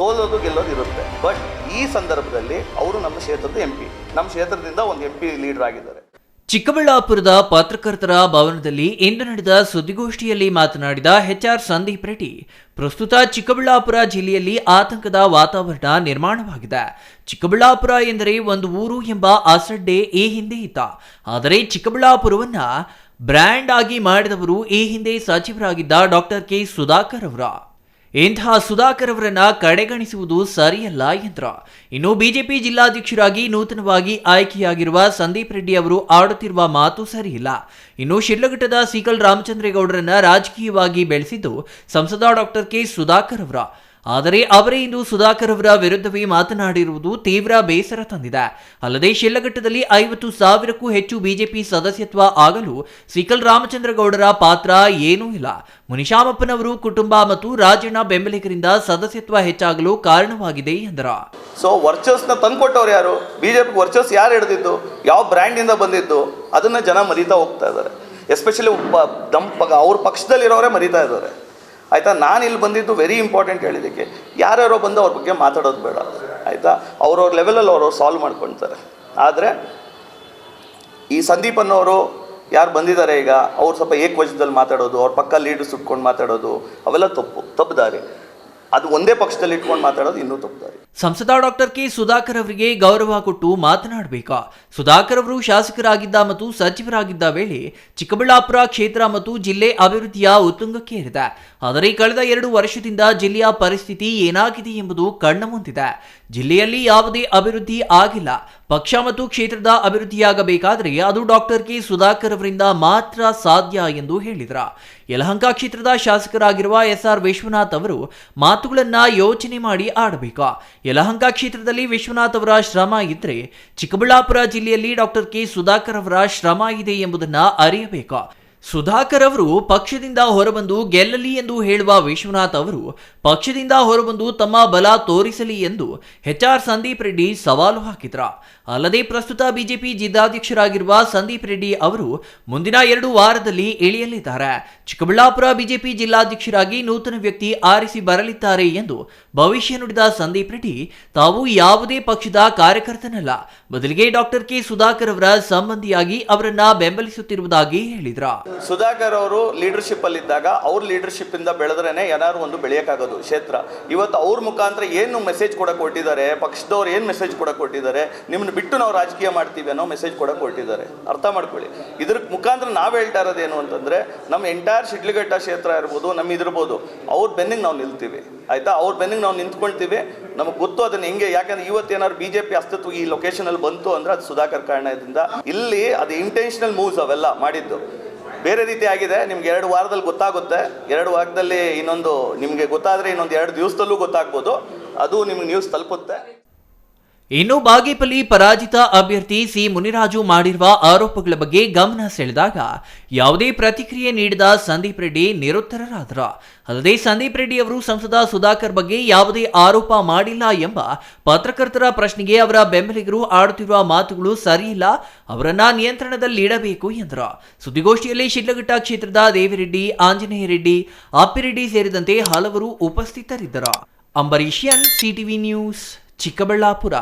ಸೋಲೋದು ಗೆಲ್ಲೋದು ಇರುತ್ತೆ. ಬಟ್ ಈ ಸಂದರ್ಭದಲ್ಲಿ ಅವರು ನಮ್ಮ ಕ್ಷೇತ್ರದ MP, ನಮ್ಮ ಕ್ಷೇತ್ರದಿಂದ ಒಂದು MP ಲೀಡರ್ ಆಗಿದ್ದಾರೆ. ಚಿಕ್ಕಬಳ್ಳಾಪುರದ ಪತ್ರಕರ್ತರ ಭವನದಲ್ಲಿ ಇಂದು ನಡೆದ ಸುದ್ದಿಗೋಷ್ಠಿಯಲ್ಲಿ ಮಾತನಾಡಿದ HR ಸಂದೀಪ್ ರೆಡ್ಡಿ, ಪ್ರಸ್ತುತ ಚಿಕ್ಕಬಳ್ಳಾಪುರ ಜಿಲ್ಲೆಯಲ್ಲಿ ಆತಂಕದ ವಾತಾವರಣ ನಿರ್ಮಾಣವಾಗಿದೆ. ಚಿಕ್ಕಬಳ್ಳಾಪುರ ಎಂದರೆ ಒಂದು ಊರು ಎಂಬ ಅಸಡ್ಡೆ ಈ ಹಿಂದೆ ಇತ್ತ. ಆದರೆ ಚಿಕ್ಕಬಳ್ಳಾಪುರವನ್ನ ಬ್ರ್ಯಾಂಡ್ ಆಗಿ ಮಾಡಿದವರು ಈ ಹಿಂದೆ ಸಚಿವರಾಗಿದ್ದ ಡಾಕ್ಟರ್ ಕೆ ಸುಧಾಕರ್ ಅವರ. ಇಂತಹ ಸುಧಾಕರ್ ಅವರನ್ನ ಕಡೆಗಣಿಸುವುದು ಸರಿಯಲ್ಲ ಎಂದರು. ಇನ್ನು ಬಿಜೆಪಿ ಜಿಲ್ಲಾಧ್ಯಕ್ಷರಾಗಿ ನೂತನವಾಗಿ ಆಯ್ಕೆಯಾಗಿರುವ ಸಂದೀಪ್ ರೆಡ್ಡಿ ಅವರು ಆಡುತ್ತಿರುವ ಮಾತು ಸರಿಯಿಲ್ಲ. ಇನ್ನು ಶಿಡ್ಲಘಟ್ಟದ ಸಿಕಲ್ ರಾಮಚಂದ್ರೇಗೌಡರನ್ನ ರಾಜಕೀಯವಾಗಿ ಬೆಳೆಸಿದ್ದು ಸಂಸದ ಡಾಕ್ಟರ್ ಕೆ ಸುಧಾಕರ್ ಅವರ. ಆದರೆ ಅವರೇ ಇಂದು ಸುಧಾಕರ್ ಅವರ ವಿರುದ್ಧವೇ ಮಾತನಾಡಿರುವುದು ತೀವ್ರ ಬೇಸರ ತಂದಿದೆ. ಅಲ್ಲದೆ ಶಿಡ್ಲಘಟ್ಟದಲ್ಲಿ 50,000ಕ್ಕೂ ಹೆಚ್ಚು ಬಿಜೆಪಿ ಸದಸ್ಯತ್ವ ಆಗಲು ಸಿಕಲ್ ರಾಮಚಂದ್ರಗೌಡರ ಪಾತ್ರ ಏನೂ ಇಲ್ಲ. ಮುನಿಶಾಮಪ್ಪನವರು ಕುಟುಂಬ ಮತ್ತು ರಾಜಣ್ಣ ಬೆಂಬಲಿಗರಿಂದ ಸದಸ್ಯತ್ವ ಹೆಚ್ಚಾಗಲು ಕಾರಣವಾಗಿದೆ ಎಂದರು. ಸೊ ವರ್ಚಸ್ನ ತಂದ್ಕೊಟ್ಟವ್ರು ಯಾರು? ಬಿಜೆಪಿ ವರ್ಚಸ್ ಯಾರು ಹಿಡಿದಿದ್ದು, ಯಾವ ಬ್ರ್ಯಾಂಡಿಂದ ಬಂದಿದ್ದು, ಅದನ್ನ ಜನ ಮರೀತಾ ಹೋಗ್ತಾ ಇದ್ದಾರೆ. ಎಸ್ಪೆಷಲಿ ಅವ್ರ ಪಕ್ಷದಲ್ಲಿರೋರೇ ಮರೀತಾ ಇದ್ದಾರೆ. ಆಯಿತಾ, ನಾನು ಇಲ್ಲಿ ಬಂದಿದ್ದು ವೆರಿ ಇಂಪಾರ್ಟೆಂಟ್ ಹೇಳಿದ್ದಕ್ಕೆ. ಯಾರ್ಯಾರೋ ಬಂದು ಅವ್ರ ಬಗ್ಗೆ ಮಾತಾಡೋದು ಬೇಡ, ಆಯಿತಾ. ಅವ್ರವ್ರ ಲೆವೆಲಲ್ಲಿ ಅವ್ರವ್ರು ಸಾಲ್ವ್ ಮಾಡ್ಕೊಳ್ತಾರೆ. ಆದರೆ ಈ ಸಂದೀಪ್ ಅನ್ನೋರು ಯಾರು ಬಂದಿದ್ದಾರೆ ಈಗ, ಅವ್ರು ಸ್ವಲ್ಪ ಏಕವಚನದಲ್ಲಿ ಮಾತಾಡೋದು, ಅವ್ರ ಪಕ್ಕ ಲೀಡರ್ಸ್ ಇಟ್ಕೊಂಡು ಮಾತಾಡೋದು, ಅವೆಲ್ಲ ತಪ್ಪು ದಾರಿ. ಅದು ಒಂದೇ ಪಕ್ಷದಲ್ಲಿ ಇಟ್ಕೊಂಡು ಮಾತಾಡೋದು ಇನ್ನೂ ತಪ್ಪು ದಾರಿ. ಸಂಸದ ಡಾಕ್ಟರ್ ಕೆ ಸುಧಾಕರ್ ಅವರಿಗೆ ಗೌರವ ಕೊಟ್ಟು ಮಾತನಾಡಬೇಕಾ? ಸುಧಾಕರ್ ಅವರು ಶಾಸಕರಾಗಿದ್ದ ಮತ್ತು ಸಚಿವರಾಗಿದ್ದ ವೇಳೆ ಚಿಕ್ಕಬಳ್ಳಾಪುರ ಕ್ಷೇತ್ರ ಮತ್ತು ಜಿಲ್ಲೆ ಅಭಿವೃದ್ಧಿಯ ಉತ್ತುಂಗಕ್ಕೆ ಏರಿದೆ. ಆದರೆ ಕಳೆದ 2 ವರ್ಷದಿಂದ ಜಿಲ್ಲೆಯ ಪರಿಸ್ಥಿತಿ ಏನಾಗಿದೆ ಎಂಬುದು ಕಣ್ಣ ಮುಂದಿದೆ. ಜಿಲ್ಲೆಯಲ್ಲಿ ಯಾವುದೇ ಅಭಿವೃದ್ಧಿ ಆಗಿಲ್ಲ. ಪಕ್ಷ ಮತ್ತು ಕ್ಷೇತ್ರದ ಅಭಿವೃದ್ಧಿಯಾಗಬೇಕಾದರೆ ಅದು ಡಾಕ್ಟರ್ ಕೆ ಸುಧಾಕರ್ ಅವರಿಂದ ಮಾತ್ರ ಸಾಧ್ಯ ಎಂದು ಹೇಳಿದರು. ಯಲಹಂಕ ಕ್ಷೇತ್ರದ ಶಾಸಕರಾಗಿರುವ SR ವಿಶ್ವನಾಥ್ ಅವರು ಮಾತುಗಳನ್ನ ಯೋಚನೆ ಮಾಡಿ ಆಡಬೇಕು. ಯಲಹಂಕ ಕ್ಷೇತ್ರದಲ್ಲಿ ವಿಶ್ವನಾಥ್ ಅವರ ಶ್ರಮ ಇದ್ರೆ ಚಿಕ್ಕಬಳ್ಳಾಪುರ ಜಿಲ್ಲೆಯಲ್ಲಿ ಡಾಕ್ಟರ್ ಕೆ ಸುಧಾಕರ್ ಅವರ ಶ್ರಮ ಇದೆ ಎಂಬುದನ್ನ ಅರಿಯಬೇಕು. ಸುಧಾಕರ್ ಅವರು ಪಕ್ಷದಿಂದ ಹೊರಬಂದು ಗೆಲ್ಲಲಿ ಎಂದು ಹೇಳುವ ವಿಶ್ವನಾಥ್ ಅವರು ಪಕ್ಷದಿಂದ ಹೊರಬಂದು ತಮ್ಮ ಬಲ ತೋರಿಸಲಿ ಎಂದು HR ಸಂದೀಪ್ ರೆಡ್ಡಿ ಸವಾಲು ಹಾಕಿದ್ರು. ಅಲ್ಲದೆ ಪ್ರಸ್ತುತ ಬಿಜೆಪಿ ಜಿಲ್ಲಾಧ್ಯಕ್ಷರಾಗಿರುವ ಸಂದೀಪ್ ರೆಡ್ಡಿ ಅವರು ಮುಂದಿನ 2 ವಾರದಲ್ಲಿ ಇಳಿಯಲಿದ್ದಾರೆ. ಚಿಕ್ಕಬಳ್ಳಾಪುರ ಬಿಜೆಪಿ ಜಿಲ್ಲಾಧ್ಯಕ್ಷರಾಗಿ ನೂತನ ವ್ಯಕ್ತಿ ಆರಿಸಿ ಬರಲಿದ್ದಾರೆ ಎಂದು ಭವಿಷ್ಯ ನುಡಿದ ಸಂದೀಪ್ ರೆಡ್ಡಿ, ತಾವು ಯಾವುದೇ ಪಕ್ಷದ ಕಾರ್ಯಕರ್ತನಲ್ಲ, ಬದಲಿಗೆ ಡಾಕ್ಟರ್ ಕೆ ಸುಧಾಕರ್ ಅವರ ಸಂಬಂಧಿಯಾಗಿ ಅವರನ್ನ ಬೆಂಬಲಿಸುತ್ತಿರುವುದಾಗಿ ಹೇಳಿದ್ರು. ಸುಧಾಕರ್ ಅವರು ಲೀಡರ್ಶಿಪ್ ಅಲ್ಲಿ ಇದ್ದಾಗ ಅವ್ರ ಲೀಡರ್ಶಿಪ್ ಇಂದ ಬೆಳೆದ್ರೇನೆ ಏನಾದ್ರು ಒಂದು ಬೆಳೆಯಕ್ಕಾಗೋದು ಕ್ಷೇತ್ರ. ಇವತ್ತು ಅವ್ರ ಮುಖಾಂತರ ಏನು ಮೆಸೇಜ್ ಕೊಡಕ್ ಕೊಟ್ಟಿದ್ದಾರೆ, ಪಕ್ಷದವ್ರು ಏನು ಮೆಸೇಜ್ ಕೊಡಕ್ ಕೊಟ್ಟಿದ್ದಾರೆ, ನಿಮ್ಮನ್ನ ಬಿಟ್ಟು ನಾವು ರಾಜಕೀಯ ಮಾಡ್ತೀವಿ ಅನ್ನೋ ಮೆಸೇಜ್ ಕೊಡಕ್ ಕೊಟ್ಟಿದ್ದಾರೆ. ಅರ್ಥ ಮಾಡ್ಕೊಳ್ಳಿ. ಇದ್ರ ಮುಖಾಂತರ ನಾವು ಹೇಳ್ತಾ ಇರೋದೇನು ಅಂತಂದ್ರೆ, ನಮ್ಮ ಎಂಟೈರ್ ಶಿಡ್ಲಘಟ್ಟ ಕ್ಷೇತ್ರ ಇರ್ಬೋದು, ನಮ್ಮ ಇದಿರ್ಬೋದು, ಅವ್ರ ಬೆನ್ನಿಗೆ ನಾವು ನಿಲ್ತೀವಿ, ಆಯ್ತಾ. ಅವ್ರ ಬೆನ್ನಿಗೆ ನಾವು ನಿಂತ್ಕೊಳ್ತೀವಿ. ನಮಗೆ ಗೊತ್ತು ಅದನ್ನ ಹೆಂಗೆ. ಯಾಕಂದ್ರೆ ಇವತ್ತೇನಾದ್ರು ಬಿಜೆಪಿ ಅಸ್ತಿತ್ವ ಈ ಲೊಕೇಶನ್ ಅಲ್ಲಿ ಬಂತು ಅಂದ್ರೆ ಅದು ಸುಧಾಕರ್ ಕಾರಣದಿಂದ. ಇಲ್ಲಿ ಅದು ಇಂಟೆನ್ಷನಲ್ ಮೂವ್ಸ್ ಅವೆಲ್ಲ ಮಾಡಿದ್ದು ಬೇರೆ ರೀತಿ ಆಗಿದೆ. ನಿಮ್ಗೆ 2 ವಾರದಲ್ಲಿ ಗೊತ್ತಾಗುತ್ತೆ. 2 ವಾರದಲ್ಲಿ ಇನ್ನೊಂದು ನಿಮಗೆ ಗೊತ್ತಾದರೆ ಇನ್ನೊಂದು 2 ದಿವಸದಲ್ಲೂ ಗೊತ್ತಾಗ್ಬೋದು. ಅದು ನಿಮ್ಗೆ ನ್ಯೂಸ್ ತಲುಪುತ್ತೆ. ಇನ್ನು ಬಾಗೇಪಲ್ಲಿ ಪರಾಜಿತ ಅಭ್ಯರ್ಥಿ ಸಿ ಮುನಿರಾಜು ಮಾಡಿರುವ ಆರೋಪಗಳ ಬಗ್ಗೆ ಗಮನ ಸೆಳೆದಾಗ ಯಾವುದೇ ಪ್ರತಿಕ್ರಿಯೆ ನೀಡಿದ ಸಂದೀಪ್ ರೆಡ್ಡಿ ನಿರುತ್ತರರಾದರು. ಅಲ್ಲದೆ ಸಂದೀಪ್ ರೆಡ್ಡಿ ಅವರು ಸಂಸದ ಸುಧಾಕರ್ ಬಗ್ಗೆ ಯಾವುದೇ ಆರೋಪ ಮಾಡಿಲ್ಲ ಎಂಬ ಪತ್ರಕರ್ತರ ಪ್ರಶ್ನೆಗೆ ಅವರ ಬೆಂಬಲಿಗರು ಆಡುತ್ತಿರುವ ಮಾತುಗಳು ಸರಿಯಿಲ್ಲ, ಅವರನ್ನ ನಿಯಂತ್ರಣದಲ್ಲಿಡಬೇಕು ಎಂದರು. ಸುದ್ದಿಗೋಷ್ಠಿಯಲ್ಲಿ ಶಿಡ್ಲಘಟ್ಟ ಕ್ಷೇತ್ರದ ದೇವಿರೆಡ್ಡಿ, ಆಂಜನೇಯ ರೆಡ್ಡಿ, ಅಪ್ಪಿರೆಡ್ಡಿ ಸೇರಿದಂತೆ ಹಲವರು ಉಪಸ್ಥಿತರಿದ್ದರು. Ambareesh N, CTV news, Chikkaballapur.